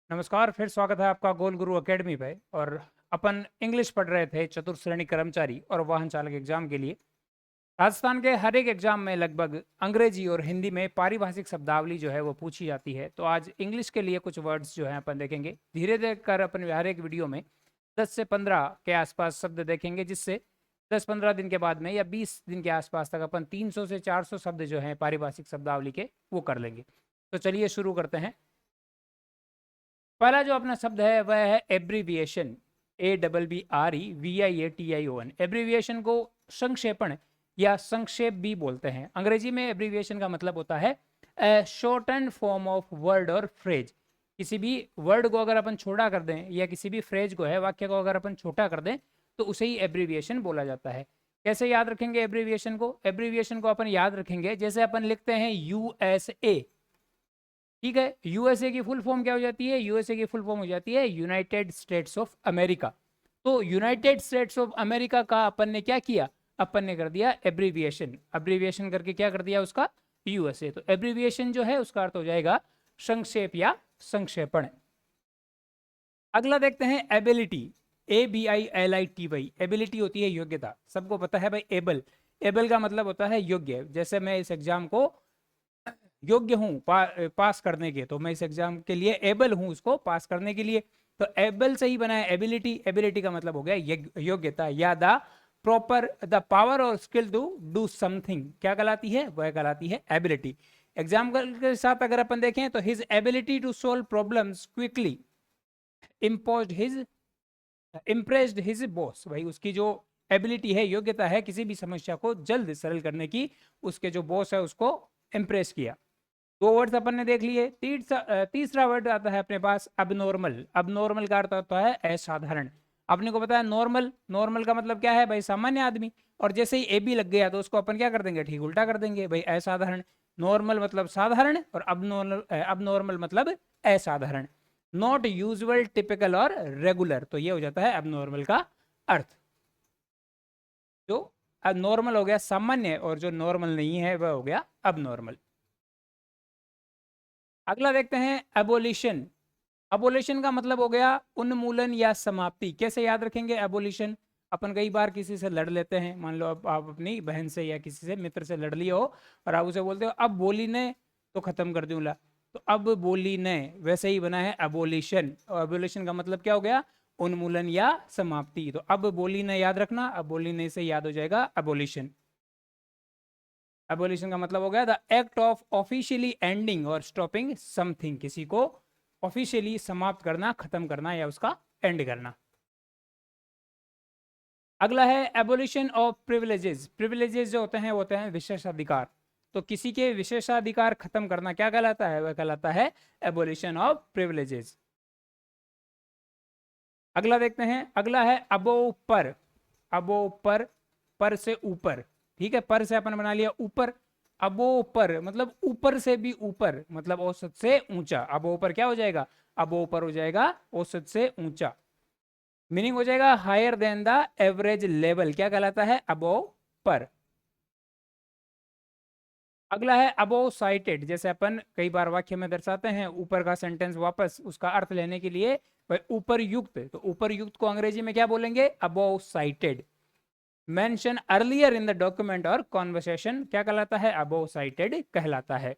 नमस्कार, फिर स्वागत है आपका गोल गुरु एकेडमी पे। और अपन इंग्लिश पढ़ रहे थे चतुर्श्रेणी कर्मचारी और वाहन चालक एग्जाम के लिए। राजस्थान के हर एक एग्जाम में लगभग अंग्रेजी और हिंदी में पारिभाषिक शब्दावली जो है वो पूछी जाती है। तो आज इंग्लिश के लिए कुछ वर्ड्स जो है अपन देखेंगे। धीरे धीरे कर अपन हर एक वीडियो में 10 से 15 के आसपास शब्द देखेंगे, जिससे 10-15 दिन के बाद में या 20 दिन के आसपास तक अपन 300 से 400 शब्द जो हैं पारिभाषिक शब्दावली के वो कर लेंगे। तो चलिए शुरू करते हैं। पहला जो अपना शब्द है वह है एब्रीविएशन। ABBREVIATION। एब्रीविएशन को संक्षेपण या संक्षेप भी बोलते हैं। अंग्रेजी में एब्रीविएशन का मतलब होता है शॉर्टन फॉर्म ऑफ वर्ड और फ्रेज। किसी भी वर्ड को अगर अपन छोटा कर दें या किसी भी फ्रेज को है वाक्य को अगर अपन छोटा कर दें तो उसे ही एब्रीविएशन बोला जाता है। कैसे याद रखेंगे एब्रीविएशन को? एब्रीविएशन को अपन याद रखेंगे जैसे अपन लिखते हैं USA। ठीक है, यूएसए की फुल फॉर्म क्या हो जाती है? यूएसए की फुल फॉर्म हो जाती है यूनाइटेड स्टेट्स ऑफ अमेरिका। तो यूनाइटेड स्टेट्स ऑफ अमेरिका का अपन ने क्या किया? अपन ने कर दिया एब्रीविएशन। एब्रीविएशन करके क्या कर दिया उसका? यूएसए। तो एब्रीविएशन जो है उसका अर्थ हो जाएगा संक्षेप या संक्षेपण। अगला देखते हैं एबिलिटी। ABILITY। एबिलिटी होती है योग्यता। सबको पता है भाई एबल। एबल का मतलब होता है योग्य। जैसे मैं इस एग्जाम को योग्य हूं पास करने के, तो मैं इस एग्जाम के लिए एबल हूं उसको पास करने के लिए। तो एबल से ही बना है एबिलिटी। एबिलिटी का मतलब हो गया योग्यता या द प्रॉपर द पावर और स्किल टू डू समथिंग। क्या कहलाती है? वह कहलाती है एबिलिटी। एग्जाम्पल के साथ अगर अपन देखें तो his ability to solve problems quickly imposed his impressed his boss. भाई उसकी जो एबिलिटी है, योग्यता है किसी भी समस्या को जल्द सरल करने की, उसके जो बॉस है उसको इम्प्रेस किया। दो वर्ड्स अपन ने देख लिए। तीसरा वर्ड आता है अपने पास अबनॉर्मल। अबनॉर्मल का अर्थ होता है असाधारण। अपने को पता है नॉर्मल। नॉर्मल का मतलब क्या है भाई? सामान्य आदमी। और जैसे ही ए बी लग गया तो उसको अपन क्या कर देंगे? ठीक उल्टा कर देंगे भाई, असाधारण। नॉर्मल मतलब साधारण और अबनॉर्मल मतलब असाधारण। नॉट यूजुअल, टिपिकल और रेगुलर। तो ये हो जाता है अबनॉर्मल का अर्थ। जो नॉर्मल हो गया सामान्य और जो नॉर्मल नहीं है वह हो गया अबनॉर्मल। अगला देखते हैं एबोलिशन। एबोलिशन का मतलब हो गया उन्मूलन या समाप्ति। कैसे याद रखेंगे एबोलिशन? अपन कई बार किसी से लड़ लेते हैं। मान लो आप अपनी बहन से या किसी से मित्र से लड़ लिए हो और आप उसे बोलते हो अब बोली ने तो खत्म कर दूंगा। तो अब बोली ने वैसे ही बना है एबोलिशन। और एबोलिशन का मतलब क्या हो गया? उन्मूलन या समाप्ति। तो अब बोली ने याद रखना, अब बोली ने से याद हो जाएगा एबोलिशन। एबोलिशन का मतलब हो गया the act of officially ending और स्टॉपिंग समथिंग। किसी को ऑफिशियली समाप्त करना, खत्म करना या उसका एंड करना। अगला है एबोलिशन ऑफ प्रिविलेजेस। प्रिविलेजेस जो होते हैं विशेषाधिकार। तो किसी के विशेषाधिकार खत्म करना क्या कहलाता है? वह कहलाता है एबोलिशन ऑफ प्रिविलेजेस। अगला देखते हैं। अगला है अबोव पर। अबोव पर से ऊपर। ठीक है, पर से अपन बना लिया ऊपर। अबोव पर मतलब ऊपर से भी ऊपर, मतलब औसत से ऊंचा। अबोव पर क्या हो जाएगा? अबोव पर हो जाएगा औसत से ऊंचा। मीनिंग हो जाएगा higher than the average level. क्या कहलाता है? अबोव पर। अगला है अबोव साइटेड। जैसे अपन कई बार वाक्य में दर्शाते हैं ऊपर का सेंटेंस वापस उसका अर्थ लेने के लिए ऊपर युक्त। तो ऊपर युक्त को अंग्रेजी में क्या बोलेंगे? Above cited. Mention earlier in the document और कॉन्वर्सेशन क्या कहलाता है? अबोव साइटेड कहलाता है।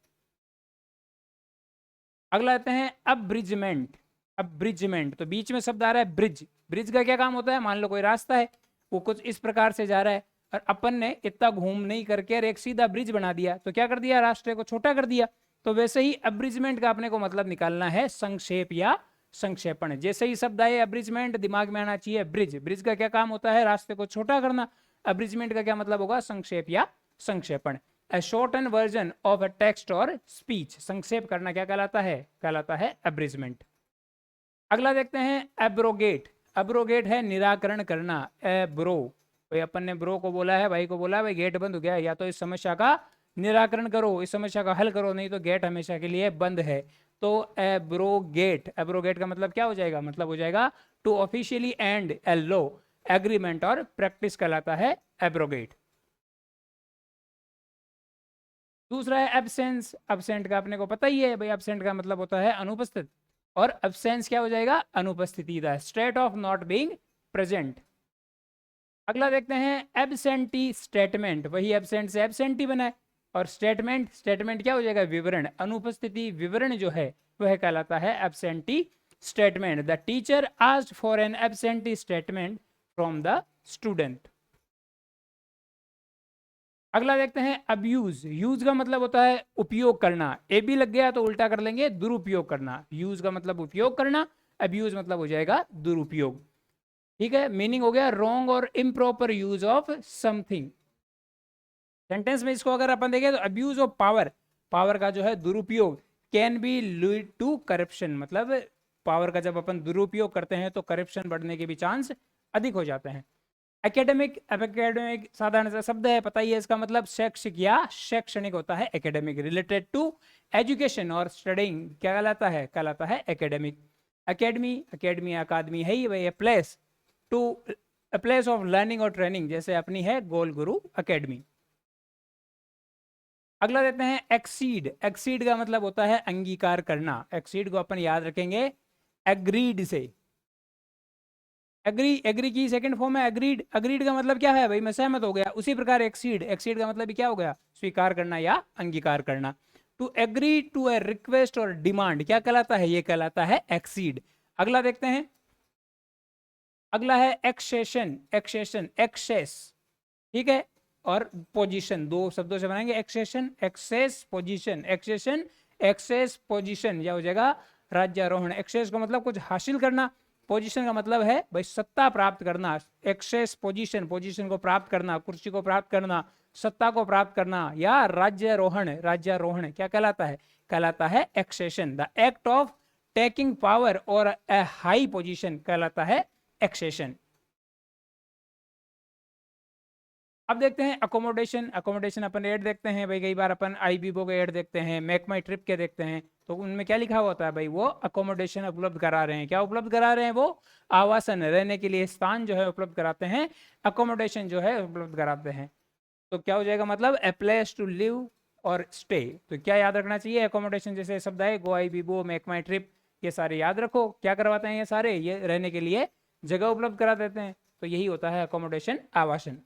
अगला आते हैं अब्रिजमेंट। अब्रिजमेंट तो बीच में शब्द आ रहा है ब्रिज। ब्रिज का क्या काम होता है? मान लो कोई रास्ता है, वो कुछ इस प्रकार से जा रहा है और अपन ने इतना घूम नहीं करके और एक सीधा ब्रिज बना दिया, तो क्या कर दिया? रास्ते को छोटा कर दिया। तो वैसे ही अब्रिजमेंट का अपने को मतलब निकालना है संक्षेप या संक्षेपण। जैसे ही शब्द आए अब्रिजमेंट, दिमाग में आना चाहिए ब्रिज। ब्रिज का क्या काम होता है? रास्ते को छोटा करना। अब्रिजमेंट का क्या मतलब होगा? संक्षेप या संक्षेपण। A shortened version of a text और स्पीच। संक्षेप करना क्या कहलाता है? कहलाता है abridgment। अगला देखते हैं एब्रोगेट। एब्रोगेट है निराकरण करना। एब्रो, भाई अपन ने ब्रो को बोला है, भाई को बोला है भाई गेट बंद हो गया, या तो इस समस्या का निराकरण करो, इस समस्या का हल करो, नहीं तो गेट हमेशा के लिए बंद है। तो एब्रोगेट। एब्रोगेट का मतलब क्या हो जाएगा? मतलब हो जाएगा to officially and a law, agreement और प्रैक्टिस कहलाता है एब्रोगेट। दूसरा है एब्सेंस। एब्सेंट का अपने को पता ही है भाई, एब्सेंट का मतलब होता है अनुपस्थित। और एब्सेंस क्या हो जाएगा, अनुपस्थिति, the state of not being present. अगला देखते हैं एब्सेंटी स्टेटमेंट, वही एब्सेंट से एब्सेंटी बना है, और स्टेटमेंट, स्टेटमेंट क्या हो जाएगा, विवरण, अनुपस्थिति विवरण जो है वह कहलाता है absentee statement. The teacher asked for an absentee statement from the student. अगला देखते हैं अब्यूज, यूज का मतलब होता है उपयोग करना, ए बी लग गया तो उल्टा कर लेंगे दुरुपयोग करना, यूज का मतलब उपयोग करना, अब्यूज मतलब हो जाएगा दुरुपयोग। ठीक है, मीनिंग हो गया रॉन्ग और improper use of something. Sentence में इसको अगर अपन देखें तो अब्यूज ऑफ पावर, पावर का जो है दुरुपयोग, can be lead to corruption, मतलब पावर का जब अपन दुरुपयोग करते हैं तो करप्शन बढ़ने के भी चांस अधिक हो जाते हैं। एकेडमिक, एकेडमिक साधारण सा शब्द है, पता ही है इसका मतलब शैक्षिक या शैक्षणिक होता है एकेडमिक, रिलेटेड टू एजुकेशन और स्टडिंग क्या कहलाता है, कहलाता है एकेडमिक। एकेडमी, एकेडमी अकादमी है ही वही, place to a place of learning और ट्रेनिंग, जैसे अपनी है गोल गुरु एकेडमी। अगला देते हैं एक्सीड, एक्सीड का मतलब होता है अंगीकार करना, एक्सीड को अपन याद रखेंगे एग्रीड से, एग्री, एग्री की सेकंड फॉर्म है एग्रीड, अग्रीड का मतलब क्या है भाई, मैं सहमत हो गया, उसी प्रकार एक्सीड, एक्सीड का मतलब भी क्या हो गया, स्वीकार करना या अंगीकार करना। To agree to a request और डिमांड क्या कहलाता है, ये कहलाता है एक्सीड। अगला देखते हैं, अगला है एक्सेशन, एक्सेशन, एक्सेस, ठीक है, और पोजीशन, दो शब्दों से बनाएंगे accession, access, position, accession, access, position, यह हो जाएगा राज्यारोहण। एक्सेस का मतलब कुछ हासिल करना, पोजीशन का मतलब है भाई सत्ता प्राप्त करना, एक्सेस पोजीशन, पोजीशन को प्राप्त करना, कुर्सी को प्राप्त करना, सत्ता को प्राप्त करना, या राज्यारोहण, राज्यारोहण क्या कहलाता है, कहलाता है accession. The act of taking power और ए हाई पोजीशन कहलाता है एक्सेशन। अब देखते हैं अकोमोडेशन, अकोमोडेशन अपन ऐड देखते हैं भाई, कई बार अपन आईबीबो के ऐड देखते हैं, मेक माई ट्रिप के देखते हैं, तो उनमें क्या लिखा होता है भाई, वो अकोमोडेशन उपलब्ध करा रहे हैं, क्या उपलब्ध करा रहे हैं, वो आवासन, रहने के लिए स्थान जो है उपलब्ध कराते हैं, अकोमोडेशन जो है उपलब्ध कराते हैं। तो क्या हो जाएगा मतलब ए प्लेस टू लिव और स्टे, तो क्या याद रखना चाहिए, अकोमोडेशन जैसे शब्द है गो आईबीबो, मेक माई ट्रिप, ये सारे याद रखो, क्या करवाते हैं ये सारे, ये रहने के लिए जगह उपलब्ध करा देते हैं, तो यही होता है अकोमोडेशन, आवासन।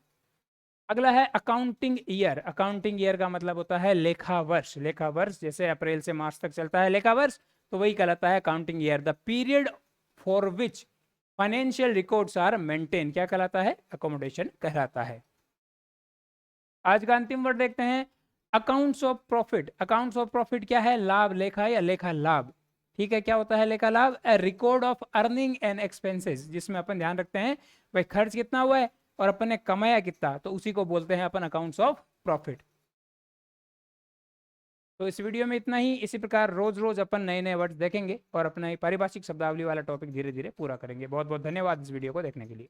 अगला है अकाउंटिंग ईयर, अकाउंटिंग ईयर का मतलब होता है लेखा वर्ष, लेखा वर्ष जैसे अप्रैल से मार्च तक चलता है लेखा वर्ष, तो वही कहलाता है accounting year. The period for which financial records are maintain क्या कहलाता है, अकोमोडेशन कहलाता है। आज का अंतिम वर्ड देखते हैं accounts of profit, accounts of profit क्या है, लाभ लेखा या लेखा लाभ, ठीक है, क्या होता है लेखा लाभ, a record of earning and expenses, जिसमें अपन ध्यान रखते हैं भाई खर्च कितना हुआ है और अपन ने कमाया कितना, तो उसी को बोलते हैं अपन अकाउंट्स ऑफ प्रॉफिट। तो इस वीडियो में इतना ही, इसी प्रकार रोज रोज अपन नए नए वर्ड्स देखेंगे और अपना पारिभाषिक शब्दावली वाला टॉपिक धीरे धीरे पूरा करेंगे। बहुत बहुत धन्यवाद इस वीडियो को देखने के लिए।